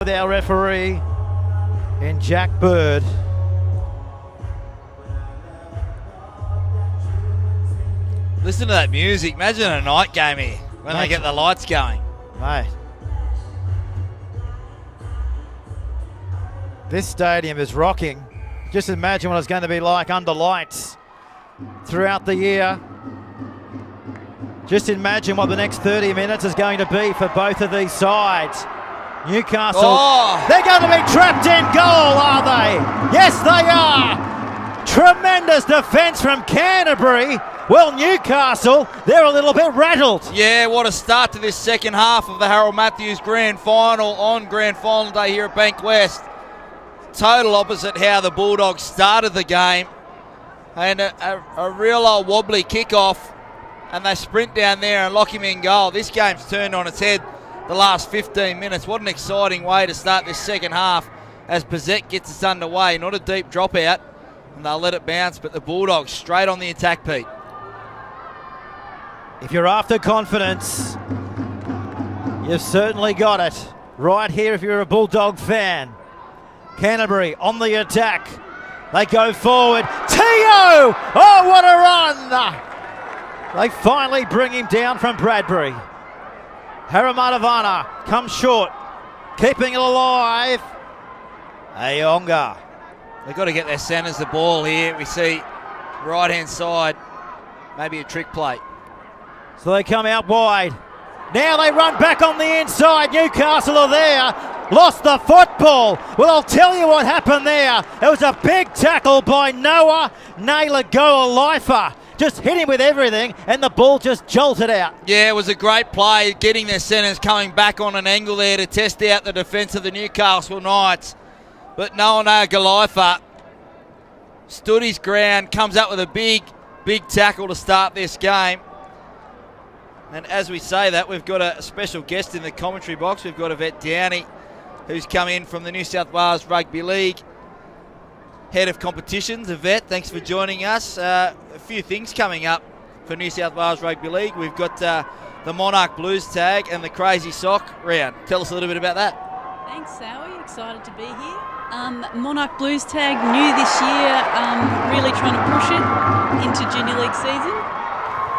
with our referee in Jack Bird. Listen to that music. Imagine a night game here when they get the lights going. Mate. This stadium is rocking. Just imagine what it's going to be like under lights throughout the year. Just imagine what the next 30 minutes is going to be for both of these sides. Newcastle, they're going to be trapped in goal, are they? Yes, they are. Tremendous defence from Canterbury. Well, Newcastle, they're a little bit rattled. Yeah, what a start to this second half of the Harold Matthews Grand Final on Grand Final Day here at Bankwest. Total opposite how the Bulldogs started the game. And a real old wobbly kickoff. And they sprint down there and lock him in goal. This game's turned on its head the last 15 minutes. What an exciting way to start this second half as Pizzette gets us underway. Not a deep dropout, and they'll let it bounce, but the Bulldogs straight on the attack, Pete. If you're after confidence, you've certainly got it. Right here if you're a Bulldog fan. Canterbury on the attack. They go forward. Teo! Oh, what a run! They finally bring him down from Bradbury. Haramatavana comes short, keeping it alive. Ayonga. They've got to get their centres the ball here. We see right-hand side, maybe a trick play. So they come out wide. Now they run back on the inside. Newcastle are there. Lost the football. Well, I'll tell you what happened there. It was a big tackle by Noah Naylor-Goa-Lifer. Just hit him with everything, and the ball just jolted out. Yeah, it was a great play, getting their centres coming back on an angle there to test out the defence of the Newcastle Knights. But Noah Naylor-Goa-Lifer stood his ground, comes up with a big tackle to start this game. And as we say that, we've got a special guest in the commentary box. We've got Yvette Downey, who's come in from the New South Wales Rugby League. Head of competitions. Yvette, thanks for joining us. A few things coming up for New South Wales Rugby League. We've got the Monarch Blues tag and the Crazy Sock round. Tell us a little bit about that. Thanks, Sowie. Excited to be here. Monarch Blues tag new this year, really trying to push it into Junior League season.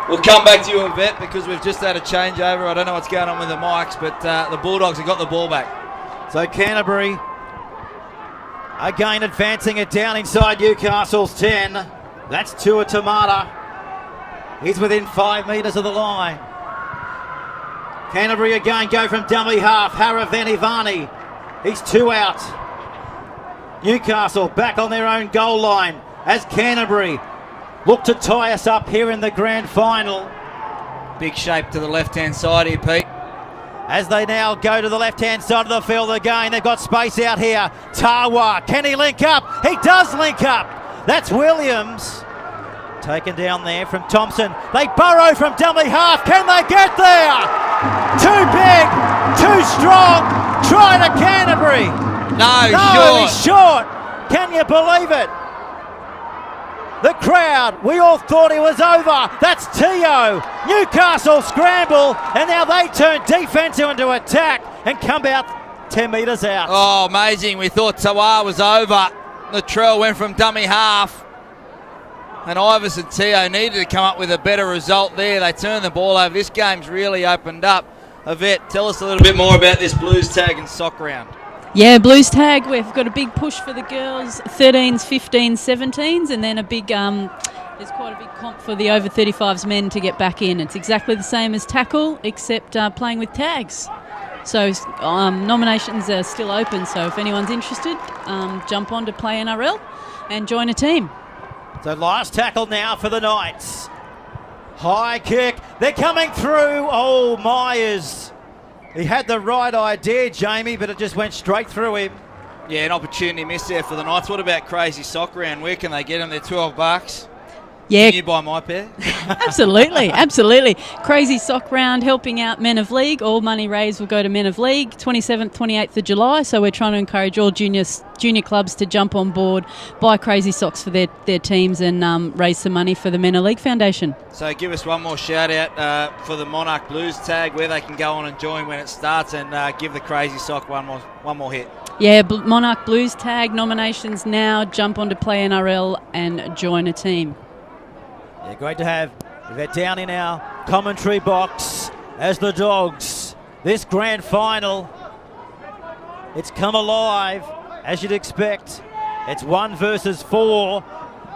We'll come back to you, Yvette, because we've just had a changeover. I don't know what's going on with the mics, but the Bulldogs have got the ball back. So Canterbury again advancing it down inside Newcastle's 10. That's Tua Tamata. He's within 5 metres of the line. Canterbury again go from dummy half. Haravenivani. He's 2 out. Newcastle back on their own goal line as Canterbury look to tie us up here in the grand final. Big shape to the left-hand side here, Pete. As they now go to the left-hand side of the field again, they've got space out here. Tawa, can he link up? He does link up. That's Williams. Taken down there from Thompson. They burrow from dummy half. Can they get there? Too big, too strong. Try to Canterbury. No, he's short. Can you believe it? The crowd, we all thought he was over. That's Teo. Newcastle scramble, and now they turn defence into attack and come out 10 metres out. Oh, amazing. We thought Tawa was over. Latrell went from dummy half. And Iverson Teo needed to come up with a better result there. They turned the ball over. This game's really opened up. Yvette, tell us a little bit more about this Blues tag and sock round. Yeah, Blues tag, we've got a big push for the girls, 13s, 15s, 17s, and then a big, there's quite a big comp for the over 35s men to get back in. It's exactly the same as tackle, except playing with tags. So nominations are still open, so if anyone's interested, jump on to Play NRL and join a team. So last tackle now for the Knights. High kick, they're coming through. Oh, Myers. He had the right idea, Jamie, but it just went straight through him. Yeah, an opportunity missed there for the Knights. What about Crazy Sock round? Where can they get them? They're $12. Yeah. Can you buy my pair? Absolutely, absolutely. Crazy Sock Round helping out Men of League. All money raised will go to Men of League, 27th, 28th of July. So we're trying to encourage all junior clubs to jump on board, buy Crazy Socks for their teams and raise some money for the Men of League Foundation. So give us one more shout out for the Monarch Blues tag, where they can go on and join when it starts, and give the Crazy Sock one more hit. Yeah, Monarch Blues tag nominations now. Jump on to Play NRL and join a team. Yeah, great to have Yvette down in our commentary box as the Dogs. This grand final, it's come alive, as you'd expect. It's 1 versus 4.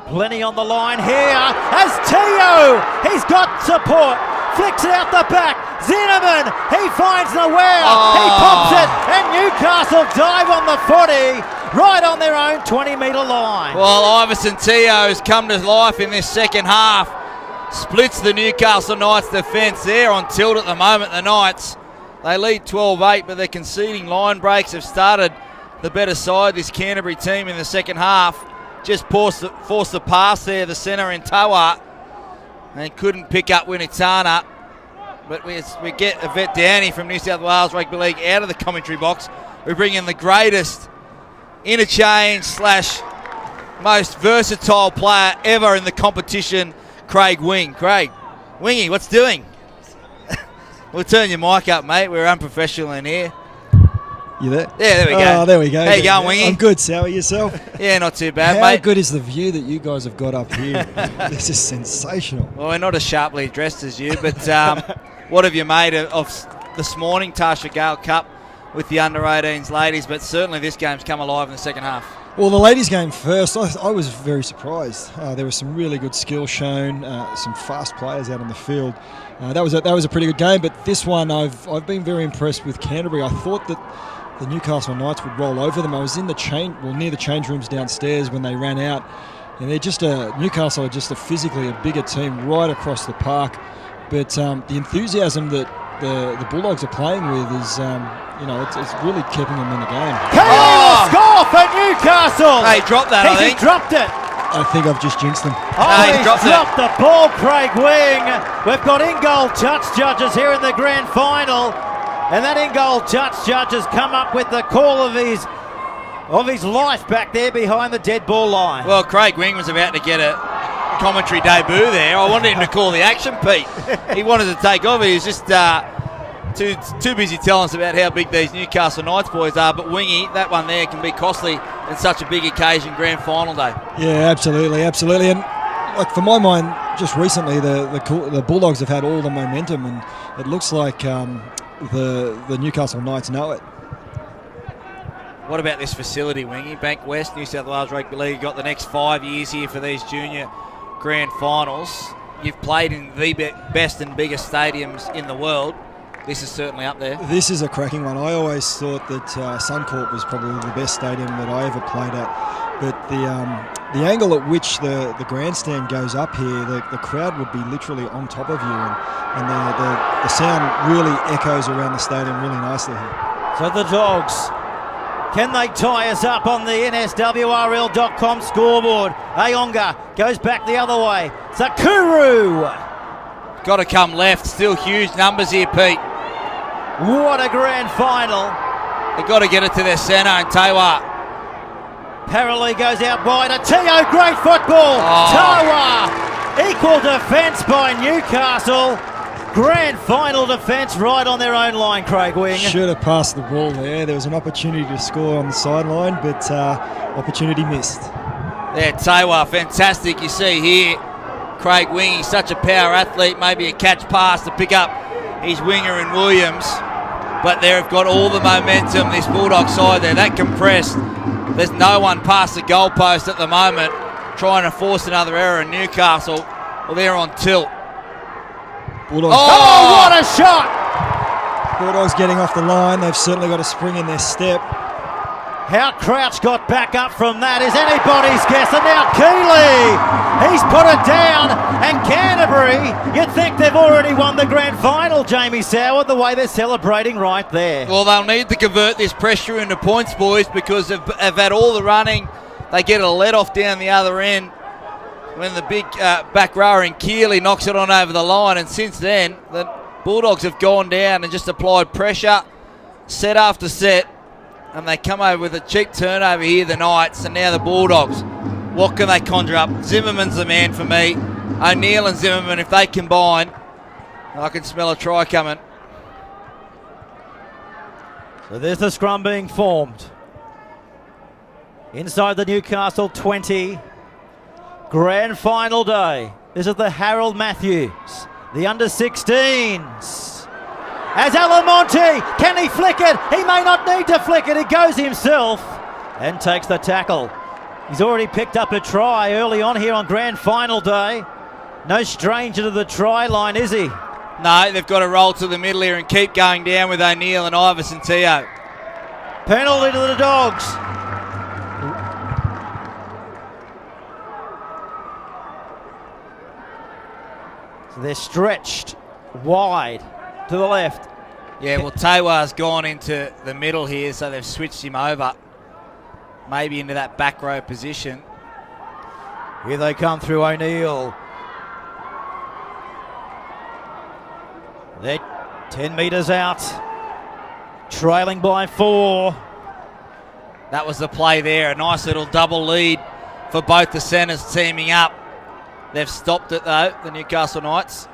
Plenty on the line here as Teo, he's got support, flicks it out the back. Zinnerman, he finds nowhere, he pops it, and Newcastle dive on the footy, right on their own 20-metre line. Well, Iverson Teo has come to life in this second half. Splits the Newcastle Knights defence. They're on tilt at the moment, the Knights. They lead 12-8, but they're conceding line breaks. Have started the better side, this Canterbury team, in the second half. Just forced the pass there, the centre in Tawa, and couldn't pick up Winitana. But we get Yvette Downey from New South Wales Rugby League out of the commentary box. We bring in the greatest interchange / most versatile player ever in the competition, Craig Wing. Craig, Wingy, what's doing? We'll turn your mic up, mate. We're unprofessional in here. You there? Yeah, there we go. Oh, there we go. How you going, Wingy? I'm good, Sour. Yourself? Yeah, not too bad, How mate. good is the view that you guys have got up here? This is sensational. Well, we're not as sharply dressed as you, but what have you made of this morning, Tasha Gale Cup, with the under-18s ladies? But certainly this game's come alive in the second half. Well, the ladies' game first, I was very surprised. There was some really good skill shown, some fast players out on the field. That was a pretty good game. But this one, I've been very impressed with Canterbury. I thought that the Newcastle Knights would roll over them. I was in near the change rooms downstairs when they ran out, and they're just Newcastle are just physically a bigger team right across the park. But the enthusiasm that the Bulldogs are playing with is, it's really keeping them in the game. Kaylee will score for Newcastle. Hey, he dropped that, I think. He dropped it. I think I've just jinxed them. He's dropped the ball, Craig Wing. We've got in-goal touch judges here in the grand final. And that in-goal touch judge has come up with the call of his life back there behind the dead ball line. Well, Craig Wing was about to get a commentary debut there. I wanted him to call the action, Pete. He wanted to take over. He was just too busy telling us about how big these Newcastle Knights boys are. But Wingy, that one there can be costly in such a big occasion, grand final day. Yeah, absolutely. And like for my mind, just recently the Bulldogs have had all the momentum, and it looks like the Newcastle Knights know it. What about this facility, Wingy? Bankwest, New South Wales Rugby League, got the next 5 years here for these junior grand finals. You've played in the best and biggest stadiums in the world. This is certainly up there. This is a cracking one. I always thought that Suncorp was probably the best stadium that I ever played at. But the angle at which the grandstand goes up here, the crowd would be literally on top of you, and the sound really echoes around the stadium really nicely here. So the Dogs, can they tie us up on the NSWRL.com scoreboard? Ayonga goes back the other way. Sakuru. Got to come left. Still huge numbers here, Pete. What a grand final. They've got to get it to their centre, and Tawa. Parley goes out wide. Teo, great football. Tawa, equal defence by Newcastle. Grand final defence right on their own line, Craig Wing. Should have passed the ball there. There was an opportunity to score on the sideline, but opportunity missed. Yeah, Tawa, fantastic. You see here, Craig Wing, he's such a power athlete. Maybe a catch pass to pick up his winger in Williams. But they've got all the momentum, this Bulldog side there. That compressed. There's no one past the goalpost at the moment trying to force another error in Newcastle. Well, they're on tilt. Bulldogs. Oh, what a shot! Bulldogs getting off the line. They've certainly got a spring in their step. How Crouch got back up from that is anybody's guess. And now Keeley, he's put it down. And Canterbury, you'd think they've already won the grand final, Jamie Soward, the way they're celebrating right there. Well, they'll need to convert this pressure into points, boys, because they've had all the running. They get a let-off down the other end. when the big back rower in Keeley knocks it on over the line, and since then the Bulldogs have gone down and just applied pressure set after set, and they come over with a cheap turnover here, the Knights, and now the Bulldogs, what can they conjure up? Zimmerman's the man for me. O'Neill and Zimmerman, if they combine, I can smell a try coming. So there's the scrum being formed. Inside the Newcastle 20. Grand final day. This is the Harold Matthews, the under-16s. As Alamonte, can he flick it? He may not need to flick it. He goes himself and takes the tackle. He's already picked up a try early on here on grand final day. No stranger to the try line, is he? No, they've got to roll to the middle here and keep going down with O'Neill and Iverson Teo. Penalty to the Dogs. So they're stretched wide to the left. Yeah, well, Tewa's gone into the middle here, so they've switched him over. Maybe into that back row position. Here they come through O'Neill. They're 10 metres out. Trailing by 4. That was the play there. A nice little double lead for both the centres teaming up. They've stopped it though, the Newcastle Knights.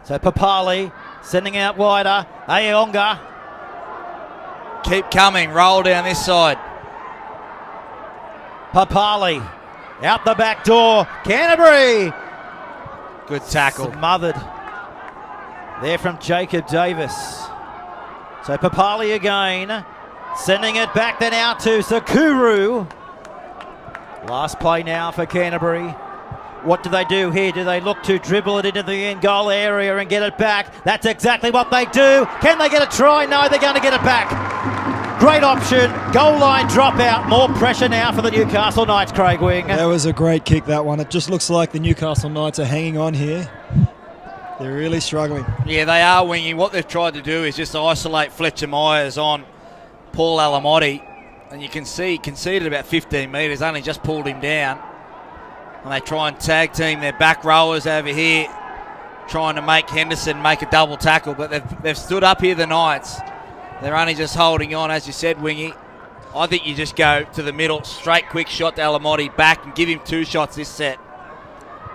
So Papali sending out wider. Ayonga. Keep coming, roll down this side. Papali out the back door. Canterbury. Good tackle. Smothered there from Jacob Davis. So Papali again. Sending it back then out to Sakuru. Last play now for Canterbury. What do they do here? Do they look to dribble it into the end goal area and get it back? That's exactly what they do. Can they get a try? No, they're going to get it back. Great option. Goal line dropout. More pressure now for the Newcastle Knights, Craig Wing. That was a great kick, that one. It just looks like the Newcastle Knights are hanging on here. They're really struggling. Yeah, they are, Wingy. What they've tried to do is just isolate Fletcher Myers on Paul Alamotti. And you can see he conceded about 15 metres, only just pulled him down. And they try and tag team their back rowers over here, trying to make Henderson make a double tackle. But they've stood up here, the Knights. They're only just holding on, as you said, Wingy. I think you just go to the middle, straight quick shot to Alamotti, back and give him 2 shots this set.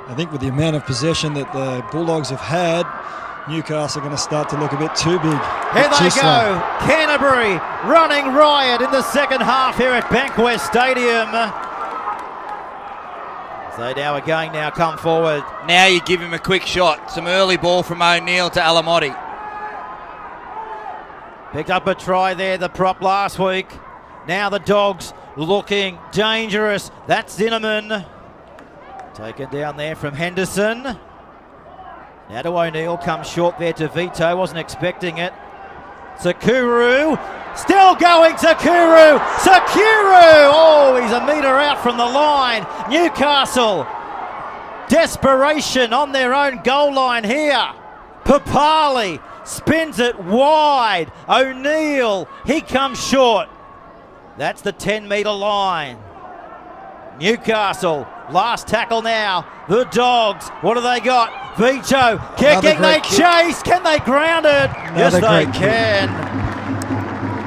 I think with the amount of possession that the Bulldogs have had, Newcastle are going to start to look a bit too big. Here they go. Canterbury running riot in the second half here at Bankwest Stadium. So now again come forward. Now you give him a quick shot. Some early ball from O'Neill to Alamotti. Picked up a try there, the prop last week. Now the Dogs looking dangerous. That's Zinnerman. Taken down there from Henderson. Now to O'Neill, comes short there to Vito, wasn't expecting it. Sakuru, still going Sakuru! Sakuru! Oh, he's a metre out from the line. Newcastle, desperation on their own goal line here. Papali spins it wide. O'Neill, he comes short. That's the 10-metre line. Newcastle, last tackle now. The Dogs, what do they got? Vito kicking, they chase. Can they ground it? Yes, they can.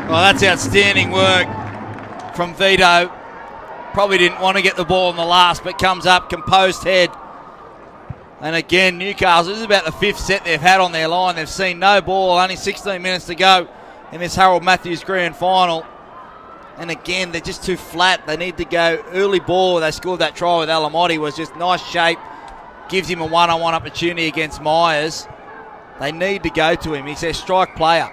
Well, that's outstanding work from Vito. Probably didn't want to get the ball in the last, but comes up, composed head. And again, Newcastle, this is about the 5th set they've had on their line. They've seen no ball, only 16 minutes to go in this Harold Matthews grand final. And again, they're just too flat. They need to go early ball. They scored that try with Alamotti, was just nice shape. Gives him a one-on-one opportunity against Myers. They need to go to him. He's their strike player.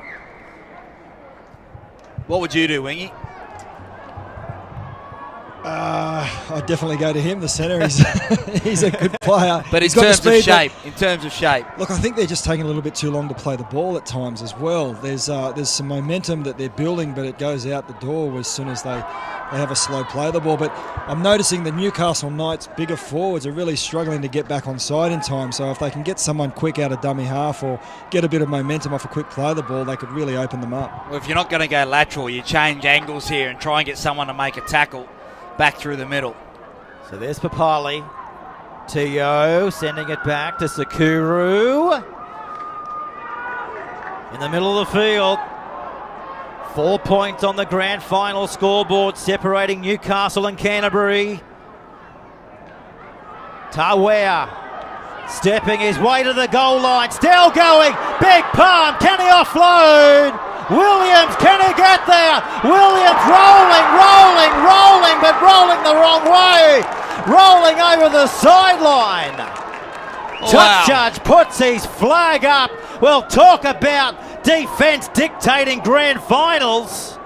What would you do, Wingy? I'd definitely go to him, the centre. He's a good player. But in terms of shape. Look, I think they're just taking a little bit too long to play the ball at times as well. There's some momentum that they're building, but it goes out the door as soon as they have a slow play of the ball. But I'm noticing the Newcastle Knights' bigger forwards are really struggling to get back on side in time. So if they can get someone quick out of dummy half or get a bit of momentum off a quick play of the ball, they could really open them up. Well, if you're not going to go lateral, you change angles here and try and get someone to make a tackle back through the middle. So there's Papali. Teo sending it back to Sakuru. In the middle of the field. 4 points on the grand final scoreboard, separating Newcastle and Canterbury. Tawea stepping his way to the goal line, still going, big palm, can he offload? Williams, can he get there? Williams rolling, but rolling the wrong way, rolling over the sideline. Wow. Touch judge puts his flag up. Well, talk about defence dictating grand finals.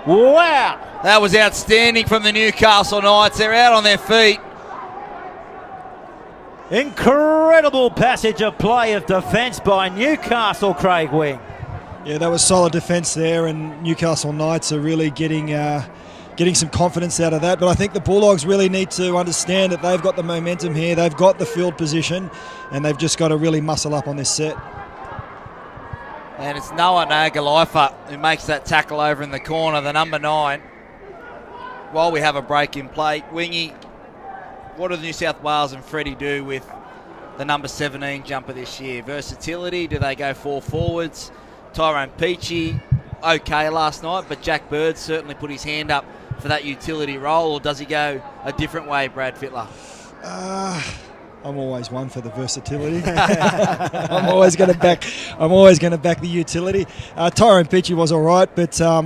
Wow. That was outstanding from the Newcastle Knights. They're out on their feet. Incredible passage of play of defence by Newcastle, Craig Wing. Yeah, that was solid defence there, and Newcastle Knights are really getting some confidence out of that. But I think the Bulldogs really need to understand that they've got the momentum here, they've got the field position, and they've just got to really muscle up on this set. And it's Noah Nagalaifa who makes that tackle over in the corner, the number 9. While we have a break in play, Wingy, what do the New South Wales and Freddie do with the number 17 jumper this year? Versatility, do they go 4 forwards? Tyrone Peachy, okay last night, but Jack Bird certainly put his hand up for that utility role, or does he go a different way, Brad Fittler? I'm always one for the versatility. I'm always going to back the utility. Tyrone Peachy was all right, but I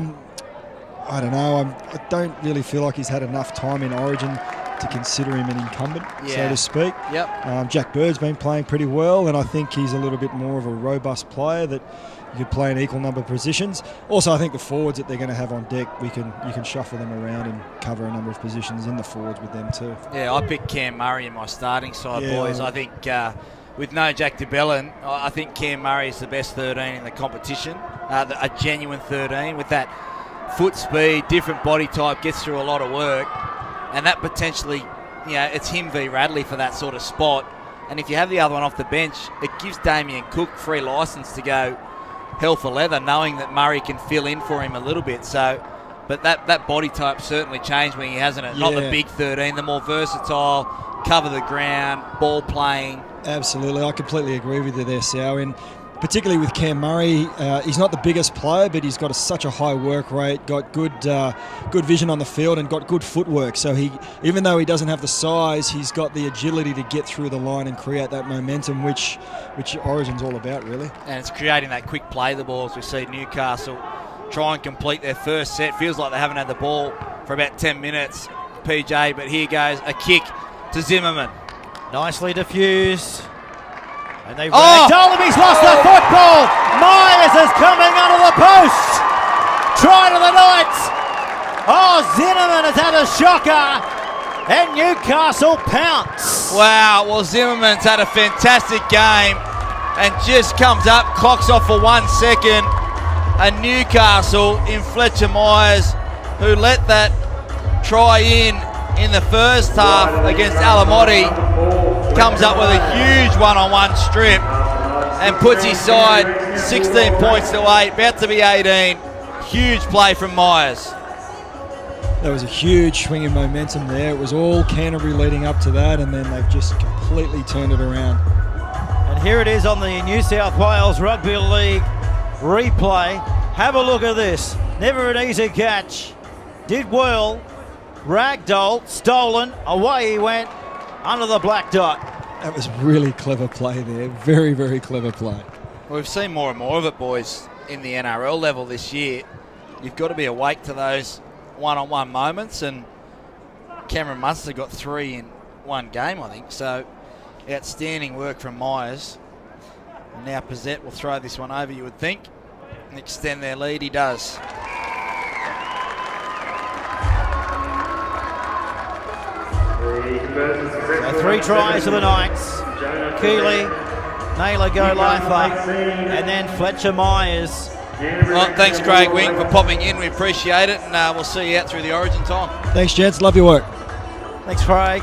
don't know. I don't really feel like he's had enough time in Origin to consider him an incumbent, so to speak. Yep. Jack Bird's been playing pretty well, and I think he's a little bit more of a robust player that you could play in equal number of positions. Also, I think the forwards that they're going to have on deck, you can shuffle them around and cover a number of positions in the forwards with them too. Yeah, I picked Cam Murray in my starting side, boys. I think with no Jack DeBellin, I think Cam Murray is the best 13 in the competition, a genuine 13 with that foot speed, different body type, gets through a lot of work, and that potentially, it's him v Radley for that sort of spot. And if you have the other one off the bench, it gives Damien Cook free licence to go hell for leather, knowing that Murray can fill in for him a little bit. So, but that body type certainly changed when he hasn't it. Not the big 13, the more versatile, cover the ground, ball playing. Absolutely, I completely agree with you there, Sow. And particularly with Cam Murray, he's not the biggest player, but he's got such a high work rate, got good vision on the field, and got good footwork. So even though he doesn't have the size, he's got the agility to get through the line and create that momentum, which Origin's all about, really. And it's creating that quick play the ball, as we see Newcastle try and complete their first set. Feels like they haven't had the ball for about 10 minutes, PJ, but here goes a kick to Zimmerman. Nicely diffused. And they told him he's lost the football. Myers is coming under the post. Try to the Knights. Zimmerman has had a shocker. And Newcastle pounce. Wow, well, Zimmerman's had a fantastic game and just comes up, clocks off for 1 second. And Newcastle in Fletcher Myers, who let that try in the first half against Alamotti, comes up with a huge one-on-one strip and puts his side 16 points to 8, about to be 18. Huge play from Myers. That was a huge swing in momentum there. It was all Canterbury leading up to that, and then they've just completely turned it around. And here it is on the New South Wales Rugby League replay. Have a look at this. Never an easy catch. Did well. Ragdoll, stolen, away he went. Under the black dot. That was really clever play there. Very, very clever play. We've seen more and more of it, boys, in the NRL level this year. You've got to be awake to those one-on-one moments, and Cameron Munster got 3 in one game, I think. So, outstanding work from Myers. And now Pizzette will throw this one over, you would think, and extend their lead. He does. So 3 tries for the Knights. Keeley, Naylor Golaifa, and then Fletcher Myers. Well, thanks, Craig Wing, for popping in. We appreciate it, and we'll see you out through the Origin time. Thanks, gents. Love your work. Thanks, Craig.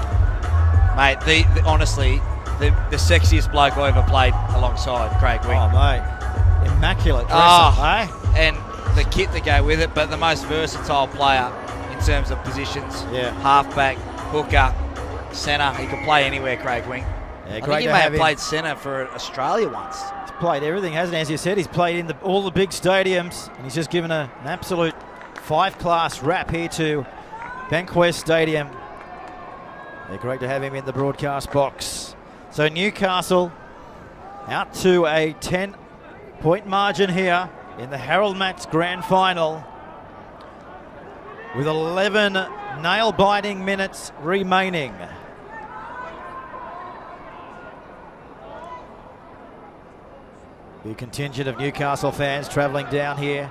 Mate, honestly, the sexiest bloke I ever played alongside, Craig Wing. Oh, mate. Immaculate dresser, eh? And the kit to go with it, but the most versatile player in terms of positions. Yeah. Halfback, hooker, centre. He could play anywhere, Craig Wing. Yeah, I great think he to may have have played centre for Australia once. He's played everything, hasn't he? As you said, he's played in all the big stadiums, and he's just given an absolute 5-class wrap here to Bankwest Stadium. Yeah, great to have him in the broadcast box. So Newcastle out to a 10-point margin here in the Harold Matts Grand Final with 11 nail-biting minutes remaining. Big contingent of Newcastle fans travelling down here.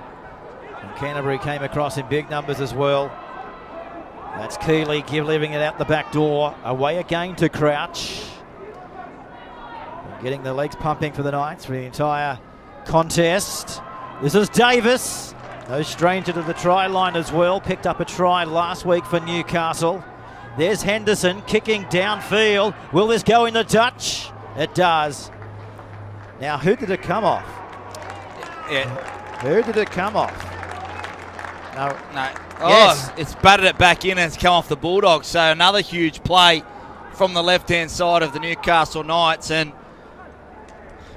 And Canterbury came across in big numbers as well. That's Keeley living it out the back door. Away again to Crouch. Getting the legs pumping for the Knights for the entire contest. This is Davis. No stranger to the try line as well. Picked up a try last week for Newcastle. There's Henderson kicking downfield. Will this go in the touch? It does. Now, who did it come off? Yeah. Who did it come off? No. Oh, Yes. It's batted it back in and it's come off the Bulldogs. So another huge play from the left-hand side of the Newcastle Knights. And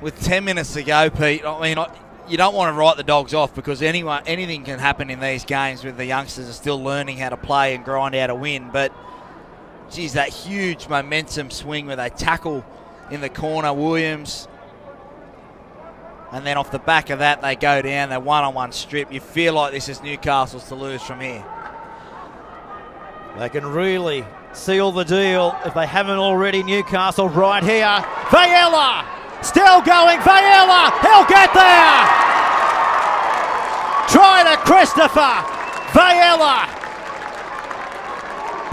with 10 minutes to go, Pete, I mean, you don't want to write the Dogs off because anything can happen in these games with the youngsters are still learning how to play and grind out a win. But, geez, that huge momentum swing where they tackle in the corner, Williams. And then off the back of that, they go down, they one-on-one strip. You feel like this is Newcastle's to lose from here. They can really seal the deal if they haven't already. Newcastle right here. Vaiella still going. Vaiella, he'll get there. Try to Christopher Vaiella.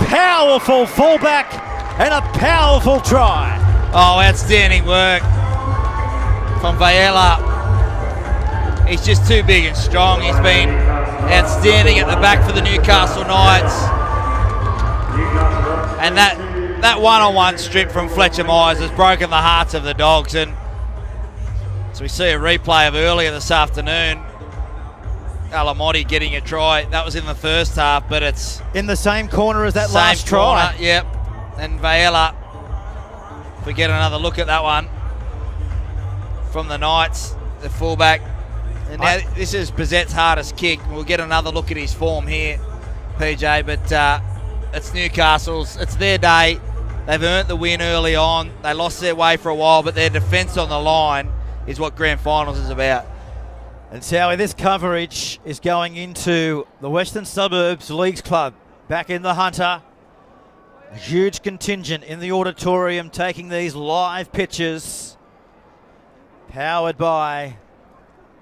Powerful fullback and a powerful try. Oh, outstanding work from Vaiella. He's just too big and strong. He's been outstanding at the back for the Newcastle Knights. And that one-on-one strip from Fletcher Myers has broken the hearts of the Dogs. And so we see a replay of earlier this afternoon. Alamotti getting a try. That was in the first half, but it's in the same corner as that same last corner, try. Yep. And Vaiella, if we get another look at that one from the Knights, the fullback. And now this is Bizzet's hardest kick. We'll get another look at his form here, PJ, but it's Newcastle's. It's their day. They've earned the win early on. They lost their way for a while, but their defence on the line is what grand finals is about. And Sowie, this coverage is going into the Western Suburbs Leagues Club back in the Hunter. A huge contingent in the auditorium taking these live pictures. Powered by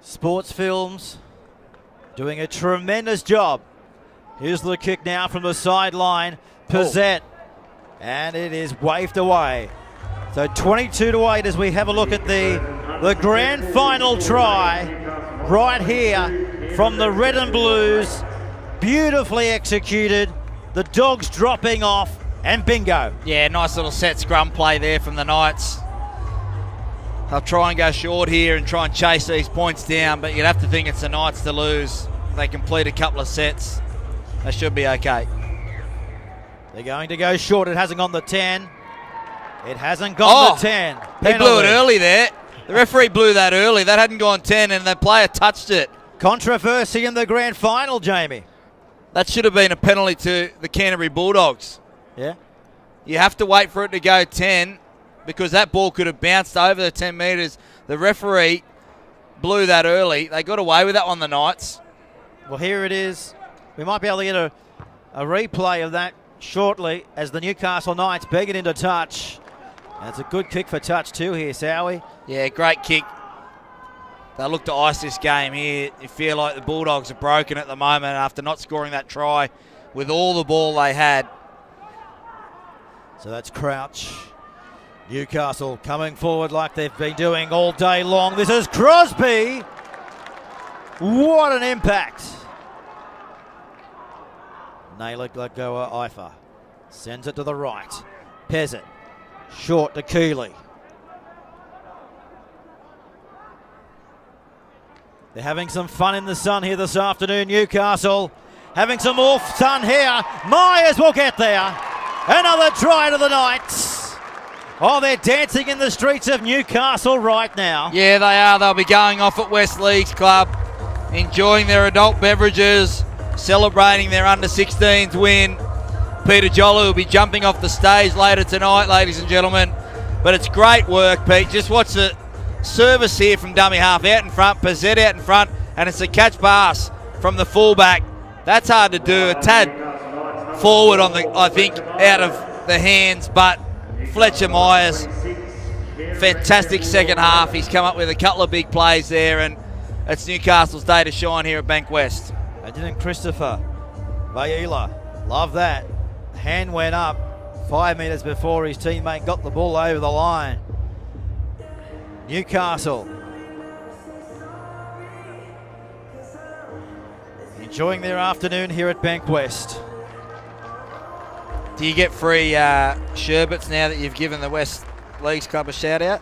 Sports Films, doing a tremendous job. Here's the kick now from the sideline. Pizzette. And it is waved away. So 22-8 as we have a look at the grand final try right here from the Red and Blues. Beautifully executed. The Dogs dropping off and bingo. Yeah, nice little set scrum play there from the Knights. They'll try and go short here and try and chase these points down, but you'd have to think it's the Knights to lose. If they complete a couple of sets, they should be okay. They're going to go short. It hasn't gone the 10. It hasn't gone the 10. He blew it early there. The referee blew that early. That hadn't gone 10 and the player touched it. Controversy in the grand final, Jamie. That should have been a penalty to the Canterbury Bulldogs. Yeah. You have to wait for it to go 10 because that ball could have bounced over the 10 metres. The referee blew that early. They got away with that on the Knights. Well, here it is. We might be able to get a replay of that shortly as the Newcastle Knights beg it into touch. And it's a good kick for touch too here, Sowie. Yeah, great kick. They look to ice this game here. You feel like the Bulldogs are broken at the moment after not scoring that try with all the ball they had. So that's Crouch. Newcastle coming forward like they've been doing all day long. This is Crosby. What an impact. Naylor Gladgoa Ifer sends it to the right. Pezzett. Short to Keeley. They're having some fun in the sun here this afternoon, Newcastle. Having some more sun here. Myers will get there. Another try to the Knights. Oh, they're dancing in the streets of Newcastle right now. Yeah, they are. They'll be going off at West Leagues Club, enjoying their adult beverages, celebrating their under-16s win. Peter Jolly will be jumping off the stage later tonight, ladies and gentlemen. But it's great work, Pete. Just watch the service here from dummy half out in front, Pizzette out in front, and it's a catch pass from the fullback. That's hard to do. A tad forward on the, I think, out of the hands, but Fletcher Myers, fantastic second half. He's come up with a couple of big plays there, and it's Newcastle's day to shine here at Bankwest. And didn't Christopher Vaila love that? Hand went up 5 metres before his teammate got the ball over the line. Newcastle enjoying their afternoon here at Bankwest. Do you get free sherbets now that you've given the West Leagues Club a shout out?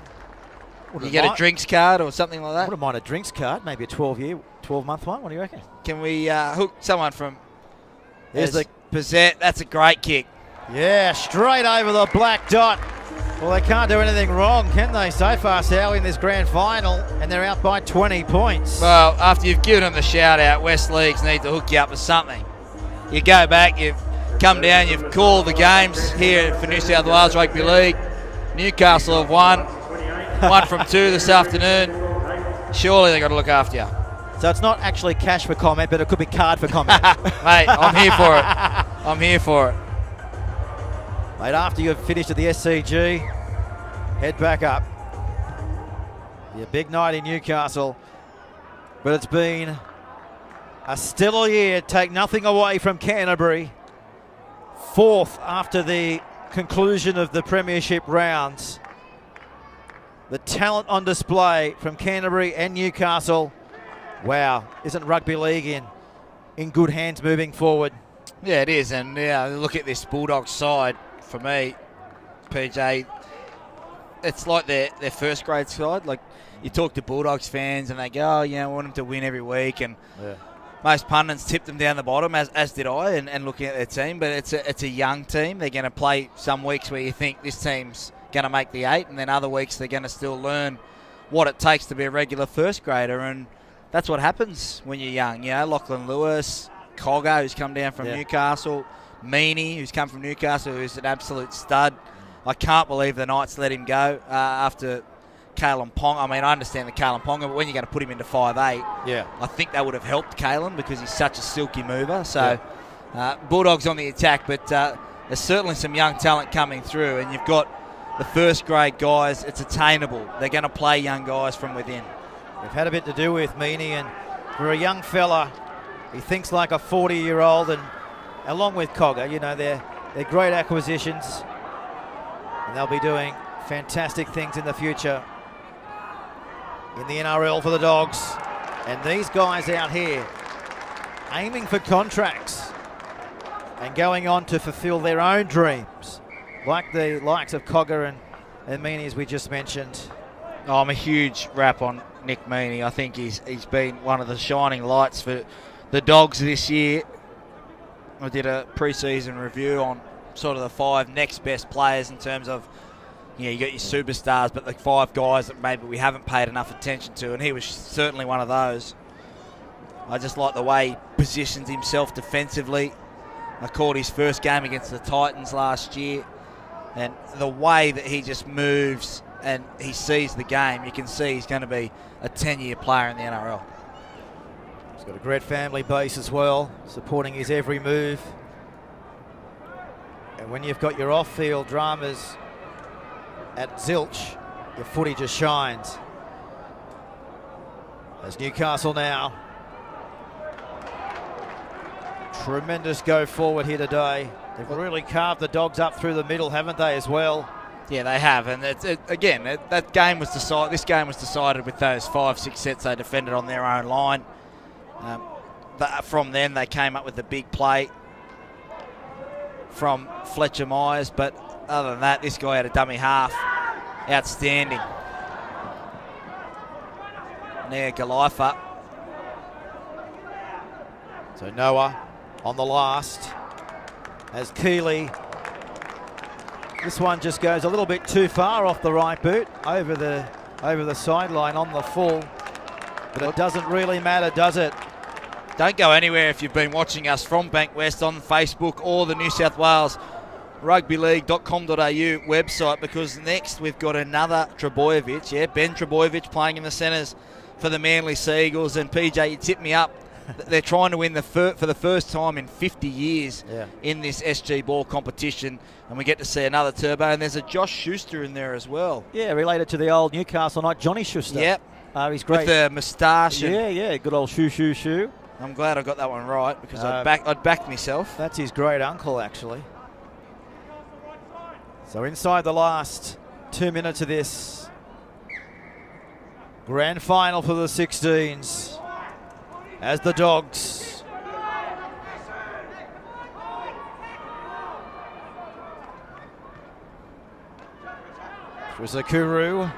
You get a drinks card or something like that? I wouldn't mind a drinks card, maybe a 12-month one. What do you reckon? Can we hook someone from Here's the Pizzette? That's a great kick. Yeah, straight over the black dot. Well, they can't do anything wrong, can they, so far, Sal, in this grand final, and they're out by 20 points. Well, after you've given them the shout-out, West Leagues need to hook you up with something. You go back, you've come down, you've called the games here for New South Wales Rugby League. Newcastle have won. 1 from 2 this afternoon. Surely they've got to look after you. So it's not actually cash for comment, but it could be card for comment. Mate, I'm here for it. I'm here for it. Mate, after you've finished at the SCG, head back up. Be a big night in Newcastle, but it's been a stellar year. Take nothing away from Canterbury. 4th after the conclusion of the premiership rounds. The talent on display from Canterbury and Newcastle. Wow, isn't rugby league in good hands moving forward? Yeah, it is, and yeah, look at this Bulldogs side. For me, PJ, it's like their first grade side. Like, you talk to Bulldogs fans and they go, oh, I want them to win every week, and most pundits tipped them down the bottom, as did I, and looking at their team. But it's a young team. They're going to play some weeks where you think this team's going to make the 8, and then other weeks they're going to still learn what it takes to be a regular first grader, and that's what happens when you're young. Lachlan Lewis, Cogger, who's come down from Newcastle, Meaney, who's come from Newcastle, who's an absolute stud. I can't believe the Knights let him go after Kalen Pong. I mean, I understand the Kalen Ponga, but when you're going to put him into 5'8", I think that would have helped Kalen because he's such a silky mover. So Bulldogs on the attack, but there's certainly some young talent coming through, and you've got the first grade guys. It's attainable. They're going to play young guys from within. We've had a bit to do with Meaney, and for a young fella, he thinks like a 40-year-old, and along with Cogger, they're great acquisitions, and they'll be doing fantastic things in the future in the NRL for the Dogs. And these guys out here aiming for contracts and going on to fulfill their own dreams, like the likes of Cogger and Meaney, as we just mentioned. Oh, I'm a huge rap on Nick Meaney. I think he's been one of the shining lights for the Dogs this year. I did a pre-season review on sort of the 5 next best players in terms of, you got your superstars, but the 5 guys that maybe we haven't paid enough attention to, and he was certainly one of those. I just like the way he positions himself defensively. I called his first game against the Titans last year, and the way that he just moves and he sees the game, you can see he's going to be a 10-year player in the NRL. He's got a great family base as well, supporting his every move. And when you've got your off-field dramas at zilch, your footy just shines. As Newcastle now. Tremendous go forward here today. They've really carved the Dogs up through the middle, haven't they, as well? Yeah, they have, and that game was decided. This game was decided with those 5-6 sets they defended on their own line. From then, they came up with the big play from Fletcher Myers, but other than that, this guy had a dummy half. Outstanding. Now Galaifa. So Noah on the last, as Keeley This one just goes a little bit too far off the right boot, over the sideline on the full. But it doesn't really matter, does it? Don't go anywhere if you've been watching us from Bankwest on Facebook or the New South Wales rugbyleague.com.au website, because next we've got another Trebojevic. Ben Trebojevic playing in the centres for the Manly Seagulls. And PJ, you tipped me up. They're trying to win for the first time in 50 years in this SG ball competition, and we get to see another Turbo. And there's a Josh Schuster in there as well. Yeah, related to the old Newcastle knight, Johnny Schuster. Yep. He's great. With the moustache. Yeah, good old shoo. I'm glad I got that one right, because I'd backed myself. That's his great uncle, actually. So inside the last 2 minutes of this grand final for the 16s, as the Dogs Trizakuru.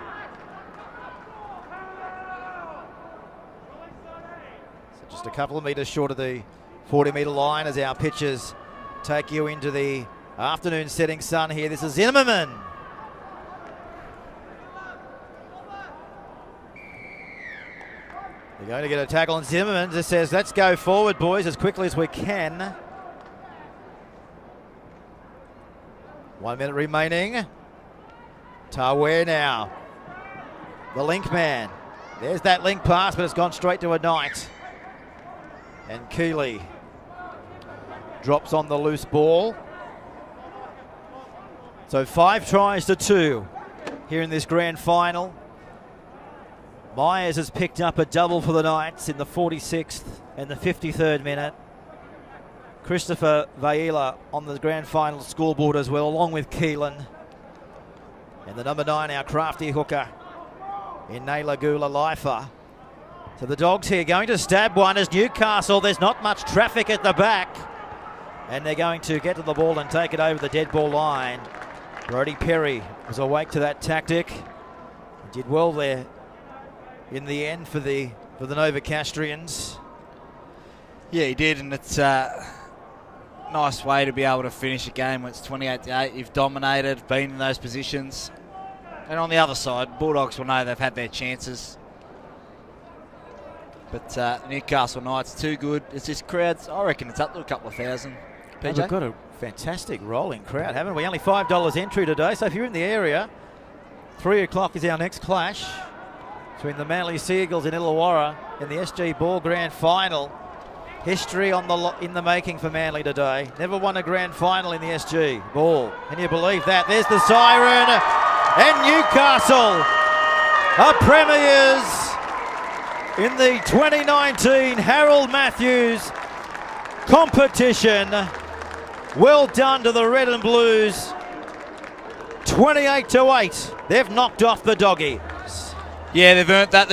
So just a couple of metres short of the 40-metre line as our pitchers take you into the afternoon setting sun here. This is Zimmerman. They're going to get a tackle, and Zimmerman just says, let's go forward, boys, as quickly as we can. 1 minute remaining. Taware now. The link man. There's that link pass, but it's gone straight to a Knight. And Keeley drops on the loose ball. So 5 tries to 2 here in this grand final. Myers has picked up a double for the Knights in the 46th and the 53rd minute. Christopher Vaila on the grand final scoreboard as well, along with Keelan. And the number 9, our crafty hooker in Naylor Gula Leifer. So the Dogs here going to stab one as Newcastle. There's not much traffic at the back. And they're going to get to the ball and take it over the dead ball line. Brodie Perry was awake to that tactic. Did well there in the end for the Novocastrians. Yeah, he did, and it's a nice way to be able to finish a game when it's 28-8. You've dominated, been in those positions. And on the other side, Bulldogs will know they've had their chances. But Newcastle Knights, too good. It's just crowds, I reckon it's up to a couple of thousand. PJ? We've got a fantastic rolling crowd, haven't we? Only $5 entry today, so if you're in the area, 3 o'clock is our next clash between the Manly Seagulls in Illawarra in the SG Ball Grand Final. History in the making for Manly today. Never won a grand final in the SG Ball. Can you believe that? There's the siren, and Newcastle are premiers in the 2019 Harold Matthews competition. Well done to the Red and Blues. 28-8. They've knocked off the Doggies. Yeah, they've earned that.